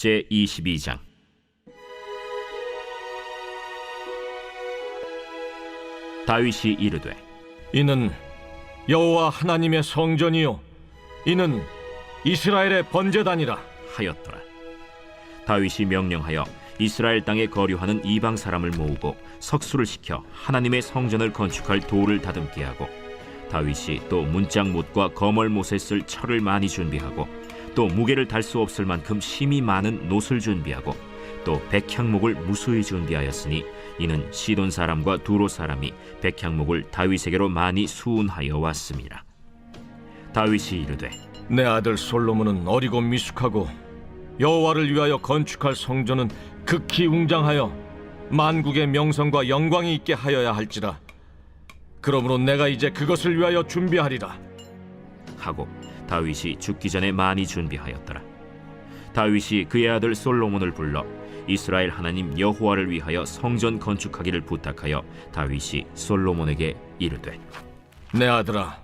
제22장. 다윗이 이르되 이는 여호와 하나님의 성전이요 이는 이스라엘의 번제단이라 하였더라. 다윗이 명령하여 이스라엘 땅에 거류하는 이방 사람을 모으고 석수를 시켜 하나님의 성전을 건축할 돌을 다듬게 하고, 다윗이 또 문짝못과 거멀못에 쓸 철을 많이 준비하고, 또 무게를 달 수 없을 만큼 심이 많은 놋을 준비하고, 또 백향목을 무수히 준비하였으니 이는 시돈 사람과 두로 사람이 백향목을 다윗에게로 많이 수운하여 왔습니다. 다윗이 이르되 내 아들 솔로몬은 어리고 미숙하고 여호와를 위하여 건축할 성전은 극히 웅장하여 만국의 명성과 영광이 있게 하여야 할지라. 그러므로 내가 이제 그것을 위하여 준비하리라 하고 다윗이 죽기 전에 많이 준비하였더라. 다윗이 그의 아들 솔로몬을 불러 이스라엘 하나님 여호와를 위하여 성전 건축하기를 부탁하여 다윗이 솔로몬에게 이르되 내 아들아,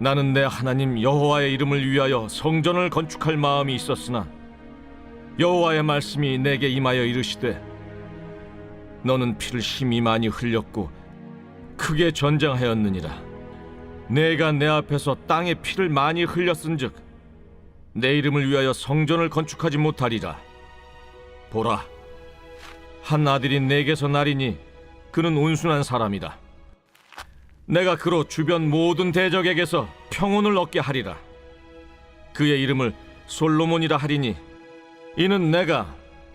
나는 내 하나님 여호와의 이름을 위하여 성전을 건축할 마음이 있었으나 여호와의 말씀이 내게 임하여 이르시되 너는 피를 심히 많이 흘렸고 크게 전쟁하였느니라. 내가 내 앞에서 땅에 피를 많이 흘렸은즉 내 이름을 위하여 성전을 건축하지 못하리라. 보라, 한 아들이 내게서 나리니 그는 온순한 사람이다. 내가 그로 주변 모든 대적에게서 평온을 얻게 하리라. 그의 이름을 솔로몬이라 하리니 이는 내가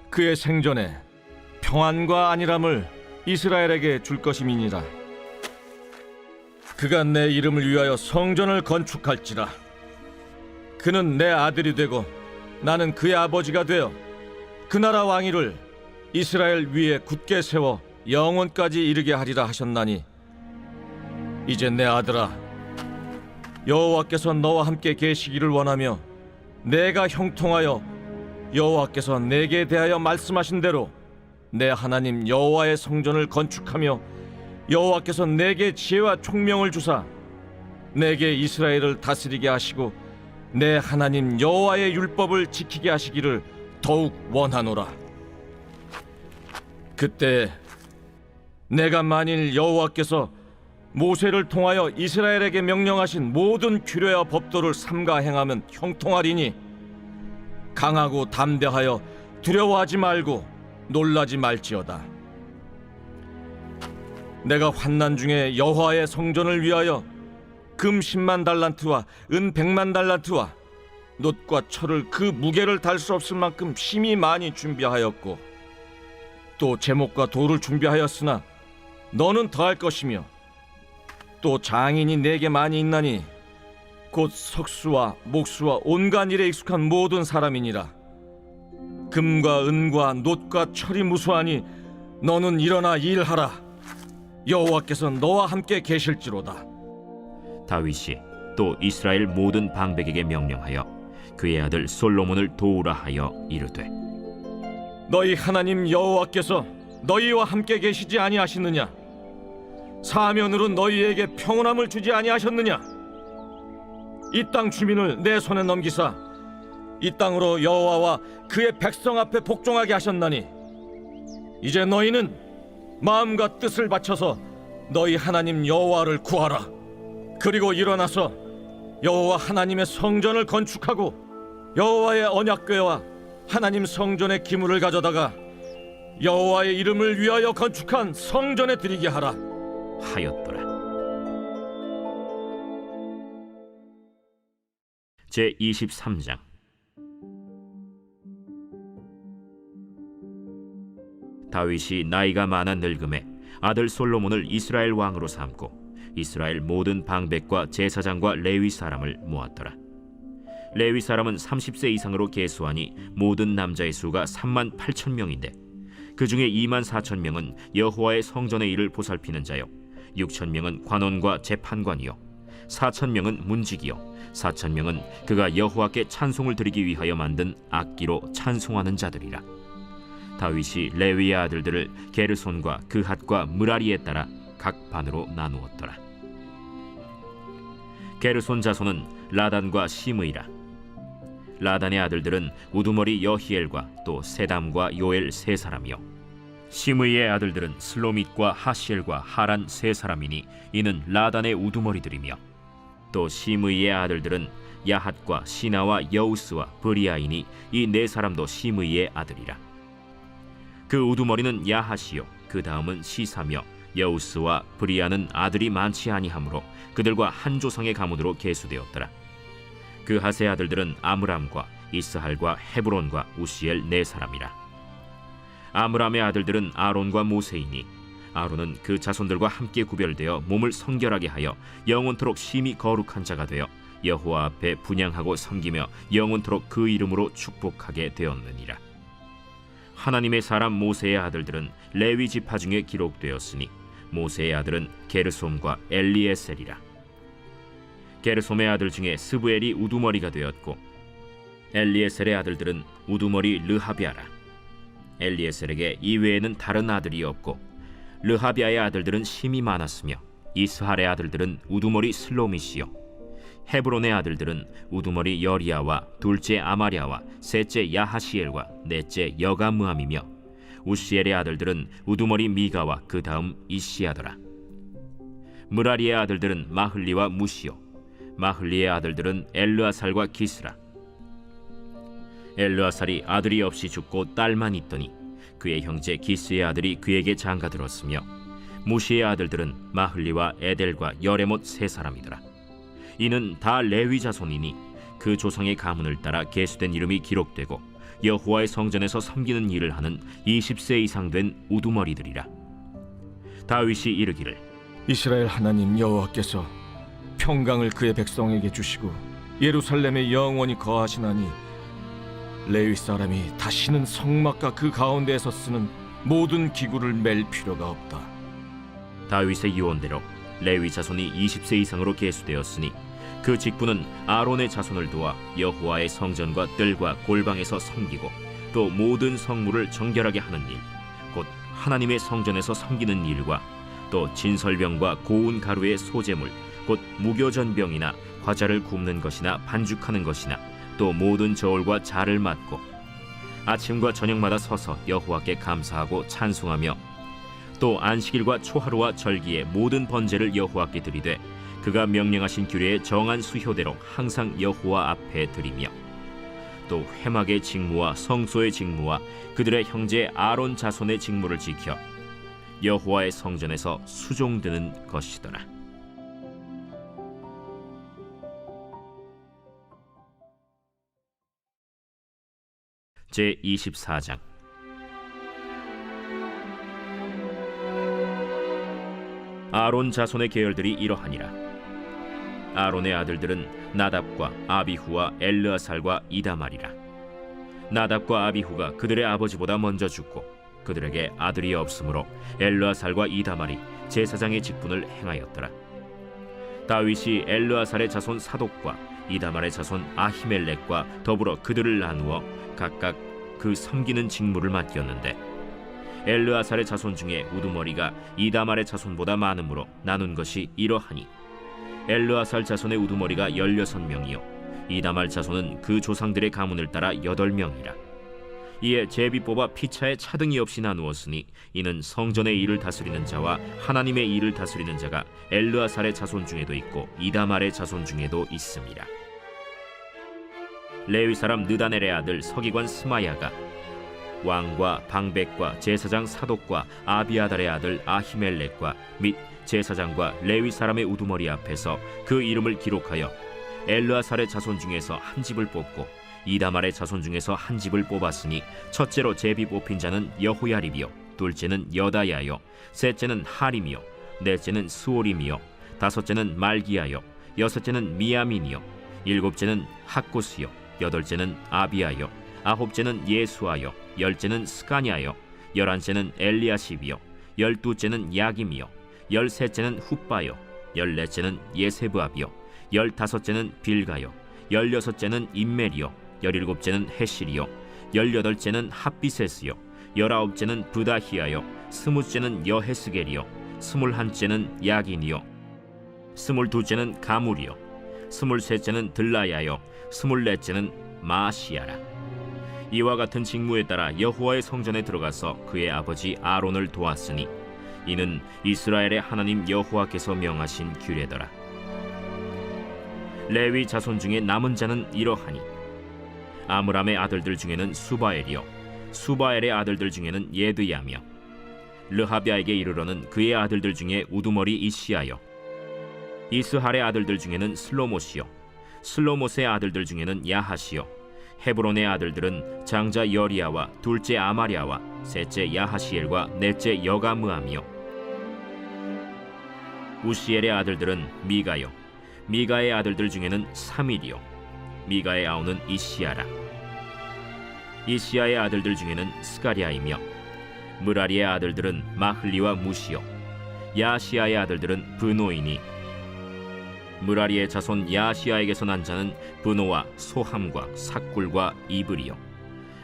그의 생전에 평안과 안일함을 이스라엘에게 줄 것임이니라. 그가 내 이름을 위하여 성전을 건축할지라. 그는 내 아들이 되고 나는 그의 아버지가 되어 그 나라 왕위를 이스라엘 위에 굳게 세워 영원까지 이르게 하리라 하셨나니, 이제 내 아들아, 여호와께서 너와 함께 계시기를 원하며 내가 형통하여 여호와께서 내게 대하여 말씀하신 대로 내 하나님 여호와의 성전을 건축하며 여호와께서 내게 지혜와 총명을 주사 내게 이스라엘을 다스리게 하시고 내 하나님 여호와의 율법을 지키게 하시기를 더욱 원하노라. 그때 내가 만일 여호와께서 모세를 통하여 이스라엘에게 명령하신 모든 규례와 법도를 삼가 행하면 형통하리니 강하고 담대하여 두려워하지 말고 놀라지 말지어다. 내가 환난 중에 여호와의 성전을 위하여 금 10만 달란트와 은 100만 달란트와 놋과 철을 그 무게를 달 수 없을 만큼 심히 많이 준비하였고, 또 제목과 돌을 준비하였으나 너는 더할 것이며, 또 장인이 내게 많이 있나니 곧 석수와 목수와 온갖 일에 익숙한 모든 사람이니라. 금과 은과 놋과 철이 무수하니 너는 일어나 일하라. 여호와께서 너와 함께 계실지로다. 다윗이 또 이스라엘 모든 방백에게 명령하여 그의 아들 솔로몬을 도우라 하여 이르되 너희 하나님 여호와께서 너희와 함께 계시지 아니하시느냐? 사면으로 너희에게 평온함을 주지 아니하셨느냐? 이 땅 주민을 내 손에 넘기사 이 땅으로 여호와와 그의 백성 앞에 복종하게 하셨나니, 이제 너희는 마음과 뜻을 바쳐서 너희 하나님 여호와를 구하라. 그리고 일어나서 여호와 하나님의 성전을 건축하고 여호와의 언약궤와 하나님 성전의 기물을 가져다가 여호와의 이름을 위하여 건축한 성전에 드리게 하라 하였더라. 제23장. 다윗이 나이가 많아 늙음에 아들 솔로몬을 이스라엘 왕으로 삼고 이스라엘 모든 방백과 제사장과 레위 사람을 모았더라. 레위 사람은 30세 이상으로 계수하니 모든 남자의 수가 3만 8천 명인데 그 중에 2만 4천 명은 여호와의 성전의 일을 보살피는 자요, 6천 명은 관원과 재판관이요, 4천 명은 문지기요, 4천 명은 그가 여호와께 찬송을 드리기 위하여 만든 악기로 찬송하는 자들이라. 다윗이 레위의 아들들을 게르손과 그핫과 므라리에 따라 각 반으로 나누었더라. 게르손 자손은 라단과 시므이라. 라단의 아들들은 우두머리 여히엘과 또 세담과 요엘 세 사람이요 시므이의 아들들은 슬로밋과 하시엘과 하란 세 사람이니 이는 라단의 우두머리들이며 또 시므이의 아들들은 야핫과 시나와 여우스와 브리아이니 이 네 사람도 시므이의 아들이라. 그 우두머리는 야핫이요 그 다음은 시사며 여우스와 브리아는 아들이 많지 아니하므로 그들과 한 조상의 가문으로 계수되었더라. 그 핫의 아들들은 아므람과 이스할과 헤브론과 우시엘 네 사람이라. 아므람의 아들들은 아론과 모세이니 아론은 그 자손들과 함께 구별되어 몸을 성결하게 하여 영원토록 심히 거룩한 자가 되어 여호와 앞에 분향하고 섬기며 영원토록 그 이름으로 축복하게 되었느니라. 하나님의 사람 모세의 아들들은 레위 지파 중에 기록되었으니 모세의 아들은 게르솜과 엘리에셀이라. 게르솜의 아들 중에 스브엘이 우두머리가 되었고 엘리에셀의 아들들은 우두머리 르하비아라. 엘리에셀에게 이외에는 다른 아들이 없고 르하비아의 아들들은 심이 많았으며 이스할의 아들들은 우두머리 슬로밋이요 헤브론의 아들들은 우두머리 여리야와 둘째 아마랴와 셋째 야하시엘과 넷째 여가므함이며 우시엘의 아들들은 우두머리 미가와 그 다음 이시야더라. 무라리의 아들들은 마흘리와 무시요 마흘리의 아들들은 엘르아살과 기스라. 엘르아살이 아들이 없이 죽고 딸만 있더니 그의 형제 기스의 아들이 그에게 장가들었으며 무시의 아들들은 마흘리와 에델과 여레못 세 사람이더라. 이는 다 레위 자손이니 그 조상의 가문을 따라 계수된 이름이 기록되고 여호와의 성전에서 섬기는 일을 하는 20세 이상 된 우두머리들이라. 다윗이 이르기를 이스라엘 하나님 여호와께서 평강을 그의 백성에게 주시고 예루살렘에 영원히 거하시나니 레위 사람이 다시는 성막과 그 가운데에서 쓰는 모든 기구를 맬 필요가 없다. 다윗의 유언대로 레위 자손이 20세 이상으로 계수되었으니 그 직분은 아론의 자손을 도와 여호와의 성전과 뜰과 골방에서 섬기고 또 모든 성물을 정결하게 하는 일, 곧 하나님의 성전에서 섬기는 일과 또 진설병과 고운 가루의 소재물, 곧 무교전병이나 과자를 굽는 것이나 반죽하는 것이나 또 모든 저울과 자를 맡고 아침과 저녁마다 서서 여호와께 감사하고 찬송하며 또 안식일과 초하루와 절기의 모든 번제를 여호와께 드리되 그가 명령하신 규례의 정한 수효대로 항상 여호와 앞에 드리며 또 회막의 직무와 성소의 직무와 그들의 형제 아론 자손의 직무를 지켜 여호와의 성전에서 수종드는 것이더라. 제24장 아론 자손의 계열들이 이러하니라. 아론의 아들들은 나답과 아비후와 엘르아살과 이다말이라. 나답과 아비후가 그들의 아버지보다 먼저 죽고 그들에게 아들이 없으므로 엘르아살과 이다말이 제사장의 직분을 행하였더라. 다윗이 엘르아살의 자손 사독과 이다말의 자손 아히멜렉과 더불어 그들을 나누어 각각 그 섬기는 직무를 맡겼는데 엘르아살의 자손 중에 우두머리가 이다말의 자손보다 많으므로 나눈 것이 이러하니 엘르아살 자손의 우두머리가 16명이요 이다말 자손은 그 조상들의 가문을 따라 8명이라. 이에 제비 뽑아 피차에 차등이 없이 나누었으니 이는 성전의 일을 다스리는 자와 하나님의 일을 다스리는 자가 엘르아살의 자손 중에도 있고 이다말의 자손 중에도 있습니다. 레위 사람 느다넬의 아들 서기관 스마야가 왕과 방백과 제사장 사독과 아비아달의 아들 아히멜렉과 및 제사장과 레위 사람의 우두머리 앞에서 그 이름을 기록하여 엘르아살의 자손 중에서 한 집을 뽑고 이다말의 자손 중에서 한 집을 뽑았으니 첫째로 제비 뽑힌 자는 여호야립이요 둘째는 여다야요 셋째는 하림이요 넷째는 스오림이요 다섯째는 말기야요 여섯째는 미야민이요 일곱째는 학구스요 여덟째는 아비야요 아홉째는 예수아요 열째는 스가냐요 열한째는 엘리야십이요 열두째는 야김이요 열셋째는 훗바요 열넷째는 예세브압이요 열다섯째는 빌가요 열여섯째는 임멜이요 열일곱째는 헤실이요 열여덟째는 핫비세스요 열아홉째는 브다히야요 스무째는 여헤스겔이요 스물한째는 야긴이요 스물두째는 가물이요 스물셋째는 들라야요 스물넷째는 마아시아라. 이와 같은 직무에 따라 여호와의 성전에 들어가서 그의 아버지 아론을 도왔으니 이는 이스라엘의 하나님 여호와께서 명하신 규례더라. 레위 자손 중에 남은 자는 이러하니 아므람의 아들들 중에는 수바엘이요 수바엘의 아들들 중에는 예드야며 르하비아에게 이르러는 그의 아들들 중에 우두머리 이시야요 이스할의 아들들 중에는 슬로못이요 슬로못의 아들들 중에는 야하시요 헤브론의 아들들은 장자 여리야와 둘째 아마리아와 셋째 야하시엘과 넷째 여가므암이요 우시엘의 아들들은 미가요 미가의 아들들 중에는 사밀이요 미가의 아우는 이시야라. 이시야의 아들들 중에는 스가리아이며 무라리의 아들들은 마흘리와 무시요 야시야의 아들들은 브노이니 무라리의 자손 야시야에게서 난 자는 브노와 소함과 삭굴과 이브리요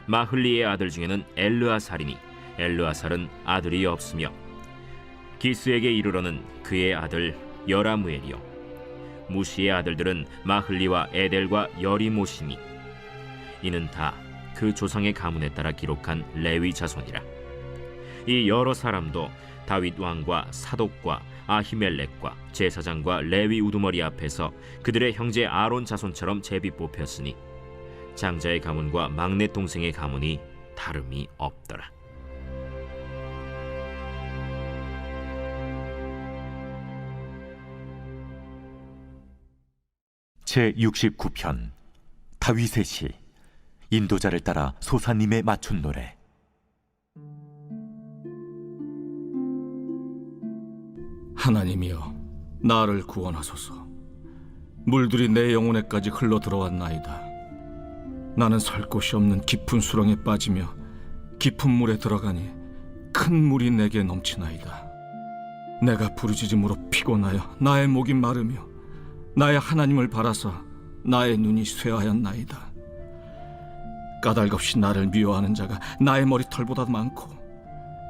마흘리의 아들 중에는 엘르아살이니 엘르아살은 아들이 없으며 기스에게 이르러는 그의 아들 여라무엘이요 무시의 아들들은 마흘리와 에델과 여리모시니 이는 다 그 조상의 가문에 따라 기록한 레위 자손이라. 이 여러 사람도 다윗 왕과 사독과 아히멜렉과 제사장과 레위 우두머리 앞에서 그들의 형제 아론 자손처럼 제비 뽑혔으니 장자의 가문과 막내 동생의 가문이 다름이 없더라. 제69편 다윗의 시 인도자를 따라 소사님의 맞춘 노래. 하나님이여 나를 구원하소서. 물들이 내 영혼에까지 흘러 들어왔나이다. 나는 설 곳이 없는 깊은 수렁에 빠지며 깊은 물에 들어가니 큰 물이 내게 넘치나이다. 내가 부르짖음으로 피곤하여 나의 목이 마르며 나의 하나님을 바라사 나의 눈이 쇠하였나이다. 까닭없이 나를 미워하는 자가 나의 머리털보다 많고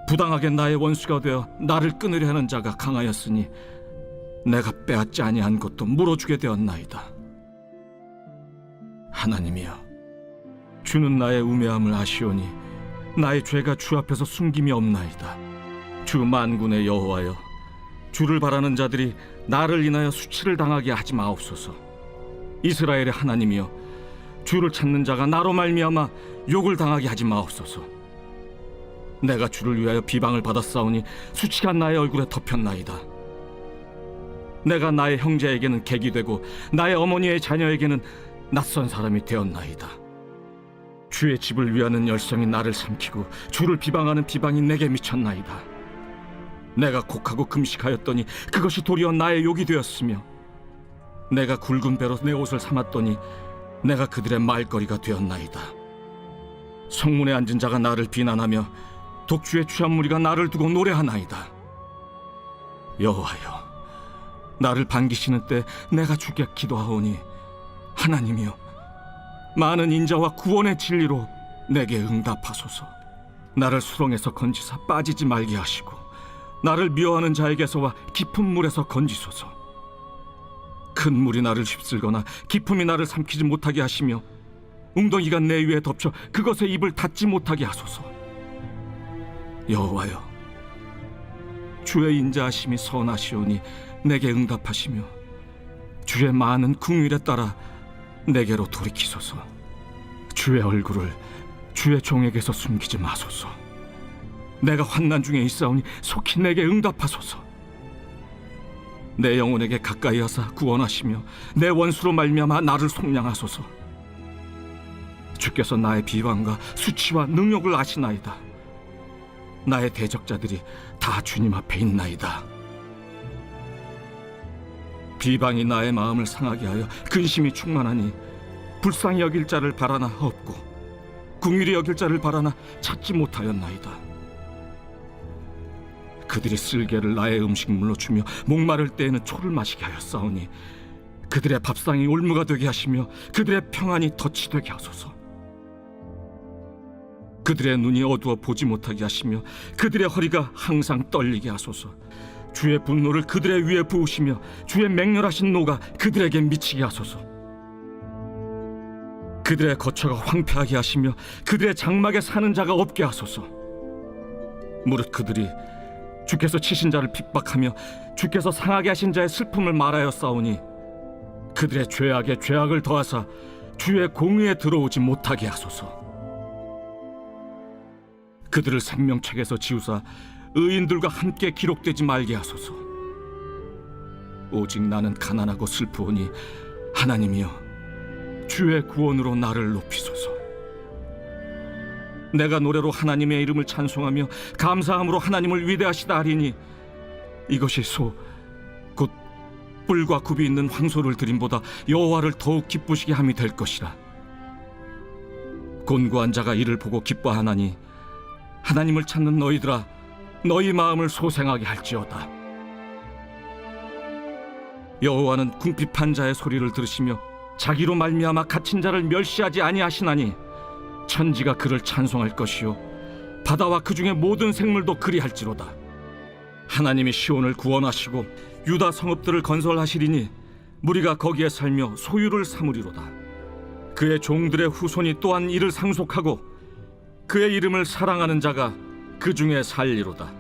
부당하게 나의 원수가 되어 나를 끊으려 하는 자가 강하였으니 내가 빼앗지 아니한 것도 물어주게 되었나이다. 하나님이여 주는 나의 우매함을 아시오니 나의 죄가 주 앞에서 숨김이 없나이다. 주 만군의 여호와여 주를 바라는 자들이 나를 인하여 수치를 당하게 하지 마옵소서. 이스라엘의 하나님이여 주를 찾는 자가 나로 말미암아 욕을 당하게 하지 마옵소서. 내가 주를 위하여 비방을 받았사오니 수치가 나의 얼굴에 덮였나이다. 내가 나의 형제에게는 객이 되고 나의 어머니의 자녀에게는 낯선 사람이 되었나이다. 주의 집을 위하는 열성이 나를 삼키고 주를 비방하는 비방이 내게 미쳤나이다. 내가 곡하고 금식하였더니 그것이 도리어 나의 욕이 되었으며 내가 굵은 배로 내 옷을 삼았더니 내가 그들의 말거리가 되었나이다. 성문에 앉은 자가 나를 비난하며 독주의 취한 무리가 나를 두고 노래하나이다. 여호와여 나를 반기시는 때 내가 주께 기도하오니 하나님이여 많은 인자와 구원의 진리로 내게 응답하소서. 나를 수렁에서 건지사 빠지지 말게 하시고 나를 미워하는 자에게서와 깊은 물에서 건지소서. 큰 물이 나를 휩쓸거나 깊음이 나를 삼키지 못하게 하시며 웅덩이가 내 위에 덮쳐 그것에 입을 닫지 못하게 하소서. 여호와여 주의 인자하심이 선하시오니 내게 응답하시며 주의 많은 긍휼에 따라 내게로 돌이키소서. 주의 얼굴을 주의 종에게서 숨기지 마소서. 내가 환난 중에 있사오니 속히 내게 응답하소서. 내 영혼에게 가까이 하사 구원하시며 내 원수로 말미암아 나를 속량하소서. 주께서 나의 비방과 수치와 능욕을 아시나이다. 나의 대적자들이 다 주님 앞에 있나이다. 비방이 나의 마음을 상하게 하여 근심이 충만하니 불쌍히 여길 자를 바라나 없고 긍휼히 여길 자를 바라나 찾지 못하였나이다. 그들이 쓸개를 나의 음식물로 주며 목마를 때에는 초를 마시게 하였사오니 그들의 밥상이 올무가 되게 하시며 그들의 평안이 덫이 되게 하소서. 그들의 눈이 어두워 보지 못하게 하시며 그들의 허리가 항상 떨리게 하소서. 주의 분노를 그들의 위에 부으시며 주의 맹렬하신 노가 그들에게 미치게 하소서. 그들의 거처가 황폐하게 하시며 그들의 장막에 사는 자가 없게 하소서. 무릇 그들이 주께서 치신 자를 핍박하며 주께서 상하게 하신 자의 슬픔을 말하여 싸우니 그들의 죄악에 죄악을 더하사 주의 공의에 들어오지 못하게 하소서. 그들을 생명책에서 지우사 의인들과 함께 기록되지 말게 하소서. 오직 나는 가난하고 슬프오니 하나님이여 주의 구원으로 나를 높이소서. 내가 노래로 하나님의 이름을 찬송하며 감사함으로 하나님을 위대하시다 하리니 이것이 곧 뿔과 굽이 있는 황소를 드림보다 여호와를 더욱 기쁘시게 함이 될 것이라. 곤고한 자가 이를 보고 기뻐하나니 하나님을 찾는 너희들아 너희 마음을 소생하게 할지어다. 여호와는 궁핍한 자의 소리를 들으시며 자기로 말미암아 갇힌 자를 멸시하지 아니하시나니 천지가 그를 찬송할 것이요 바다와 그 중에 모든 생물도 그리할지로다. 하나님이 시온을 구원하시고 유다 성읍들을 건설하시리니 무리가 거기에 살며 소유를 삼으리로다. 그의 종들의 후손이 또한 이를 상속하고 그의 이름을 사랑하는 자가 그 중에 살리로다.